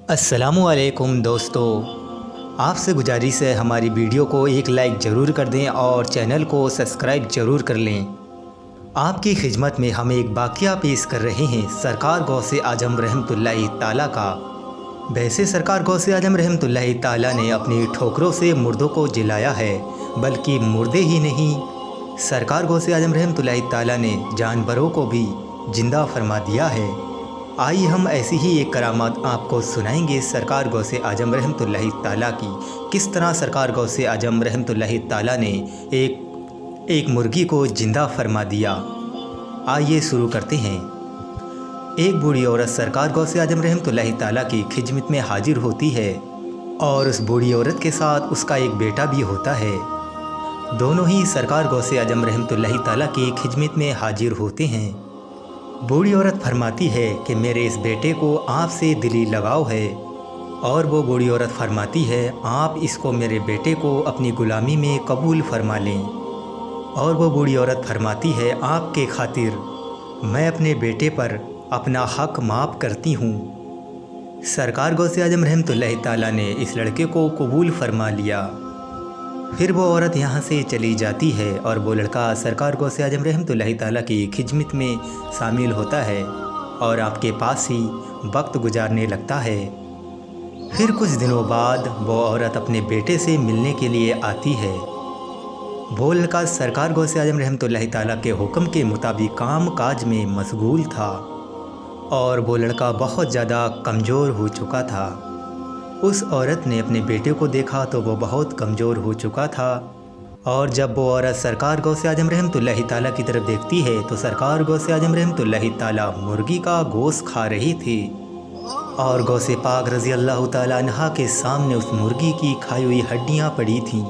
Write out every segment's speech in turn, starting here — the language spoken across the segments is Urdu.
السلام علیکم دوستو، آپ سے گزارش ہے ہماری ویڈیو کو ایک لائک ضرور کر دیں اور چینل کو سبسکرائب ضرور کر لیں۔ آپ کی خدمت میں ہم ایک واقعہ پیش کر رہے ہیں سرکار غوث اعظم رحمۃ اللہ تعالیٰ کا۔ ویسے سرکار غوث اعظم رحمۃ اللہ تعالیٰ نے اپنی ٹھوکروں سے مردوں کو جلایا ہے، بلکہ مردے ہی نہیں، سرکار غوث اعظم رحمۃ اللہ تعالیٰ نے جانوروں کو بھی زندہ فرما دیا ہے۔ آئیے ہم ایسی ہی ایک کرامات آپ کو سنائیں گے سرکار غوث اعظم رحمۃ اللہ تعالیٰ کی، کس طرح سرکار غوث اعظم رحمۃ اللہ تعالیٰ نے ایک مرغی کو زندہ فرما دیا۔ آئیے شروع کرتے ہیں۔ ایک بوڑھی عورت سرکار غوث اعظم رحمۃ اللہ تعالیٰ کی خدمت میں حاضر ہوتی ہے اور اس بوڑھی عورت کے ساتھ اس کا ایک بیٹا بھی ہوتا ہے۔ دونوں ہی سرکار غوث اعظم رحمۃ اللہ تعالیٰ کی خدمت میں حاضر ہوتے ہیں۔ بوڑھی عورت فرماتی ہے کہ میرے اس بیٹے کو آپ سے دلی لگاؤ ہے، اور وہ بوڑھی عورت فرماتی ہے آپ اس کو میرے بیٹے کو اپنی غلامی میں قبول فرما لیں، اور وہ بوڑھی عورت فرماتی ہے آپ کے خاطر میں اپنے بیٹے پر اپنا حق معاف کرتی ہوں۔ سرکار غوث اعظم رحمۃ اللہ تعالیٰ نے اس لڑکے کو قبول فرما لیا۔ پھر وہ عورت یہاں سے چلی جاتی ہے اور وہ لڑکا سرکار غوث اعظم رحمۃ اللہ تعالیٰ کی خدمت میں شامل ہوتا ہے اور آپ کے پاس ہی وقت گزارنے لگتا ہے۔ پھر کچھ دنوں بعد وہ عورت اپنے بیٹے سے ملنے کے لیے آتی ہے۔ وہ لڑکا سرکار غوث اعظم رحمۃ اللہ تعالیٰ کے حکم کے مطابق کام کاج میں مشغول تھا، اور وہ لڑکا بہت زیادہ کمزور ہو چکا تھا۔ اس عورت نے اپنے بیٹے کو دیکھا تو وہ بہت کمزور ہو چکا تھا، اور جب وہ عورت سرکار غوث اعظم رحمۃ اللہ تعالیٰ کی طرف دیکھتی ہے تو سرکار غوث اعظم رحمۃ اللہ تعالیٰ مرغی کا گوشت کھا رہی تھی، اور غوث پاک رضی اللہ تعالیٰ عنہ کے سامنے اس مرغی کی کھائی ہوئی ہڈیاں پڑی تھیں۔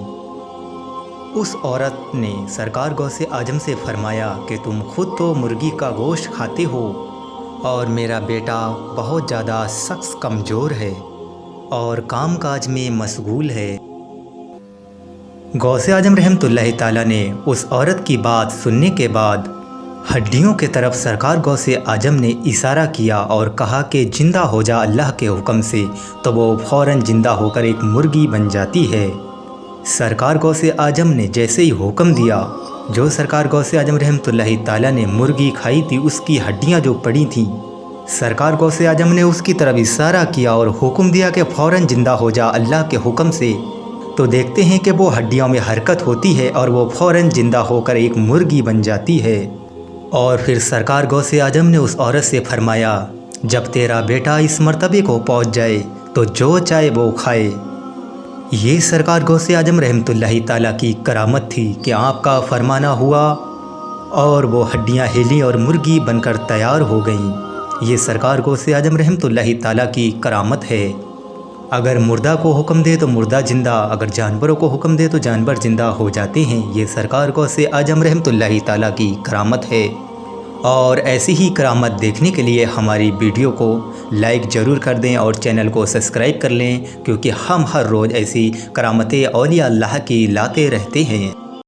اس عورت نے سرکار غوث اعظم سے فرمایا کہ تم خود تو مرغی کا گوشت کھاتے ہو، اور میرا بیٹا بہت زیادہ سخت کمزور ہے اور کام کاج میں مشغول ہے۔ غوث اعظم رحمۃ اللہ تعالیٰ نے اس عورت کی بات سننے کے بعد ہڈیوں کے طرف سرکار غوث اعظم نے اشارہ کیا اور کہا کہ زندہ ہو جا اللہ کے حکم سے، تو وہ فوراً زندہ ہو کر ایک مرغی بن جاتی ہے۔ سرکار غوث اعظم نے جیسے ہی حکم دیا، جو سرکار غوث اعظم رحمۃ اللہ تعالیٰ نے مرغی کھائی تھی اس کی ہڈیاں جو پڑی تھیں، سرکار غوث اعظم نے اس کی طرف اشارہ کیا اور حکم دیا کہ فوراً زندہ ہو جا اللہ کے حکم سے، تو دیکھتے ہیں کہ وہ ہڈیوں میں حرکت ہوتی ہے اور وہ فوراً زندہ ہو کر ایک مرغی بن جاتی ہے۔ اور پھر سرکار غوث اعظم نے اس عورت سے فرمایا جب تیرا بیٹا اس مرتبے کو پہنچ جائے تو جو چاہے وہ کھائے۔ یہ سرکار غوث اعظم رحمۃ اللہ تعالیٰ کی کرامت تھی کہ آپ کا فرمانا ہوا اور وہ ہڈیاں ہلی اور مرغی بن کر تیار ہو گئیں۔ یہ سرکار غوث اعظم رحمۃ اللہ تعالیٰ کی کرامت ہے۔ اگر مردہ کو حکم دے تو مردہ زندہ، اگر جانوروں کو حکم دے تو جانور زندہ ہو جاتے ہیں۔ یہ سرکار غوث اعظم رحمۃ اللہ تعالیٰ کی کرامت ہے، اور ایسی ہی کرامت دیکھنے کے لیے ہماری ویڈیو کو لائک ضرور کر دیں اور چینل کو سبسکرائب کر لیں، کیونکہ ہم ہر روز ایسی کرامتیں اولیاء اللہ کی لاتے رہتے ہیں۔